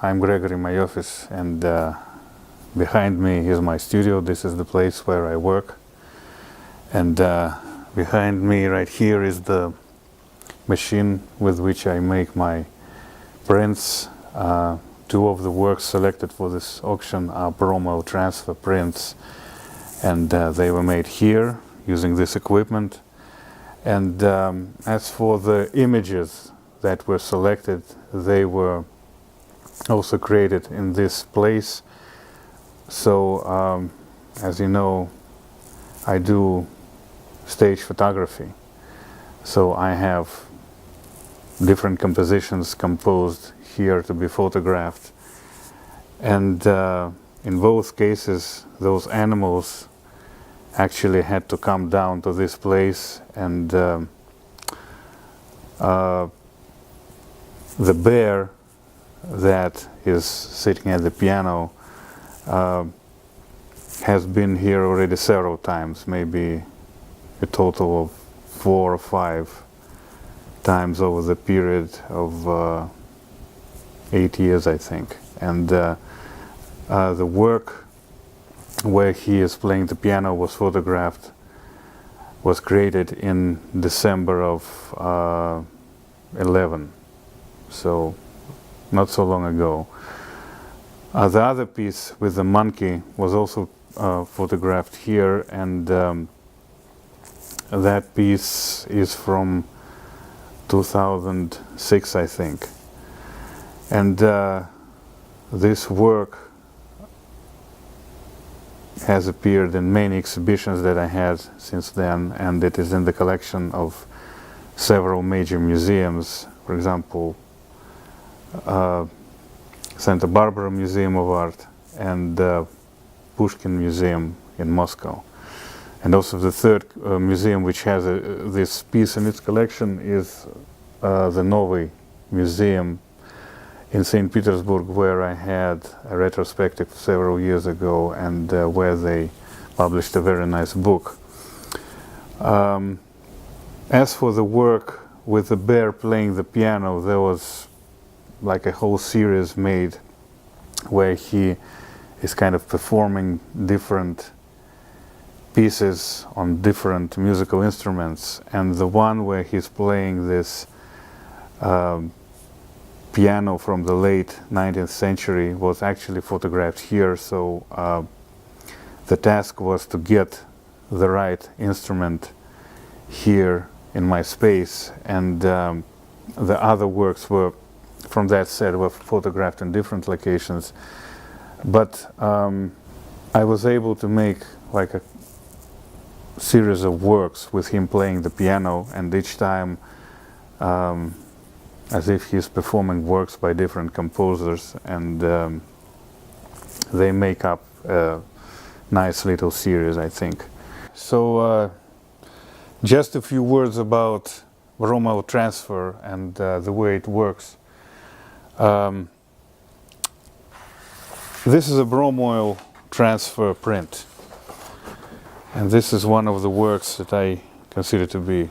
I'm Gregori Maiofis, and behind me is my studio. This is the place where I work. And behind me right here is the machine with which I make my prints. Two of the works selected for this auction are promo transfer prints, and they were made here using this equipment. And as for the images that were selected, they were also created in this place. So as you know, I do stage photography, so I have different compositions composed here to be photographed, and in both cases those animals actually had to come down to this place, and the bear that is sitting at the piano has been here already several times, maybe a total of 4 or 5 times over the period of 8 years, I think. And the work where he is playing the piano was created in December of 11, so not so long ago. The other piece with the monkey was also photographed here, and that piece is from 2006, I think. And this work has appeared in many exhibitions that I had since then, and it is in the collection of several major museums. For example, Santa Barbara Museum of Art and Pushkin Museum in Moscow. And also the third museum which has this piece in its collection is the Novy Museum in St. Petersburg, where I had a retrospective several years ago, and where they published a very nice book. As for the work with the bear playing the piano, there was like a whole series made where he is kind of performing different pieces on different musical instruments, and the one where he's playing this piano from the late 19th century was actually photographed here. So the task was to get the right instrument here in my space, and the other works were from that set were photographed in different locations. But I was able to make like a series of works with him playing the piano, and each time as if he's performing works by different composers, and they make up a nice little series, I think. So just a few words about bromo transfer and the way it works. This is a bromoil transfer print, and this is one of the works that I consider to be,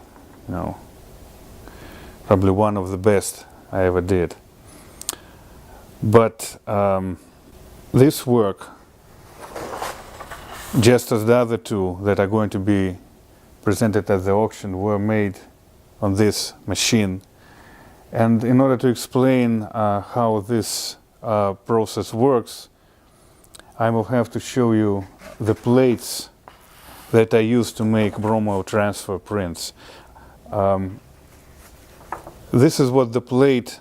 probably one of the best I ever did. But this work, just as the other two that are going to be presented at the auction, were made on this machine. And in order to explain how this process works, I will have to show you the plates that I use to make bromo transfer prints. This is what the plate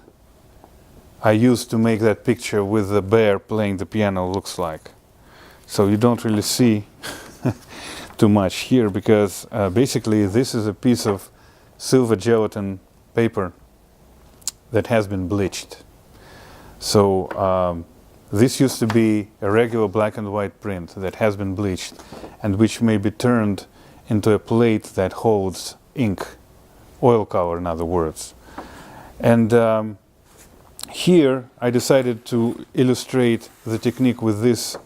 I used to make that picture with the bear playing the piano looks like. So you don't really see too much here, because basically this is a piece of silver gelatin paper that has been bleached. So this used to be a regular black and white print that has been bleached, and which may be turned into a plate that holds ink, oil color in other words. And here I decided to illustrate the technique with this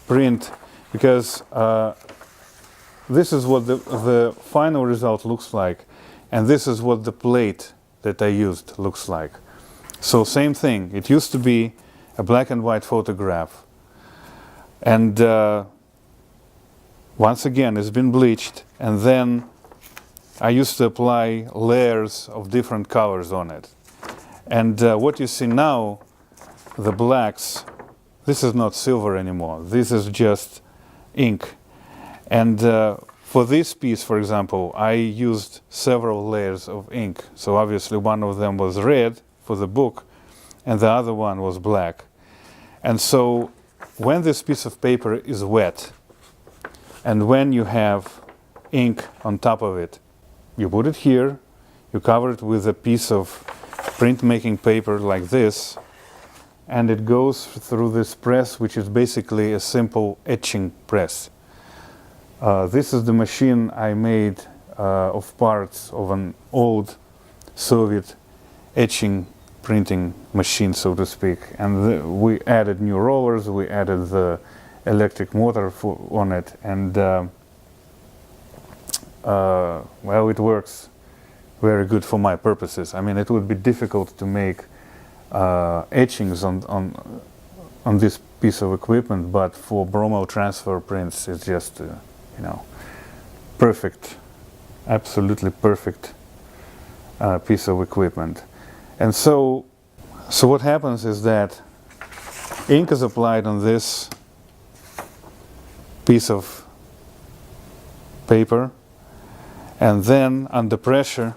print, because this is what the final result looks like, and this is what the plate that I used looks like. So same thing, it used to be a black and white photograph. And once again, it's been bleached, and then I used to apply layers of different colors on it. And what you see now, the blacks, this is not silver anymore. This is just ink. And for this piece, for example, I used several layers of ink. So obviously one of them was red for the book, and the other one was black. And so when this piece of paper is wet, and when you have ink on top of it, you put it here, you cover it with a piece of printmaking paper like this, and it goes through this press, which is basically a simple etching press. This is the machine I made of parts of an old Soviet etching printing machine, so to speak. And we added new rollers, we added the electric motor on it, and well, it works very good for my purposes. I mean, it would be difficult to make etchings on this piece of equipment, but for bromo transfer prints, it's just you know, perfect, absolutely perfect piece of equipment. And so what happens is that ink is applied on this piece of paper, and then under pressure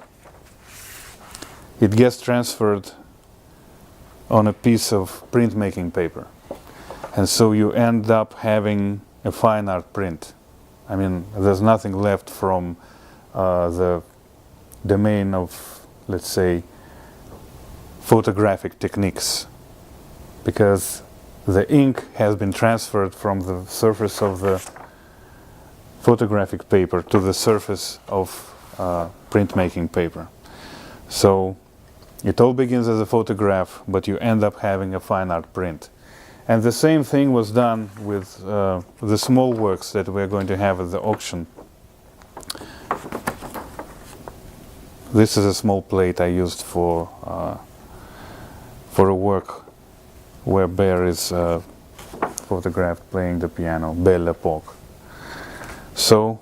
it gets transferred on a piece of printmaking paper. And so you end up having a fine art print. I mean, there's nothing left from the domain of, let's say, photographic techniques, because the ink has been transferred from the surface of the photographic paper to the surface of printmaking paper. So it all begins as a photograph, but you end up having a fine art print. And the same thing was done with the small works that we're going to have at the auction. This is a small plate I used for a work where Bear is photographed playing the piano, Belle Époque. So,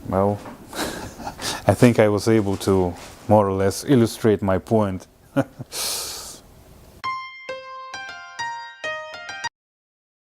well, I think I was able to more or less illustrate my point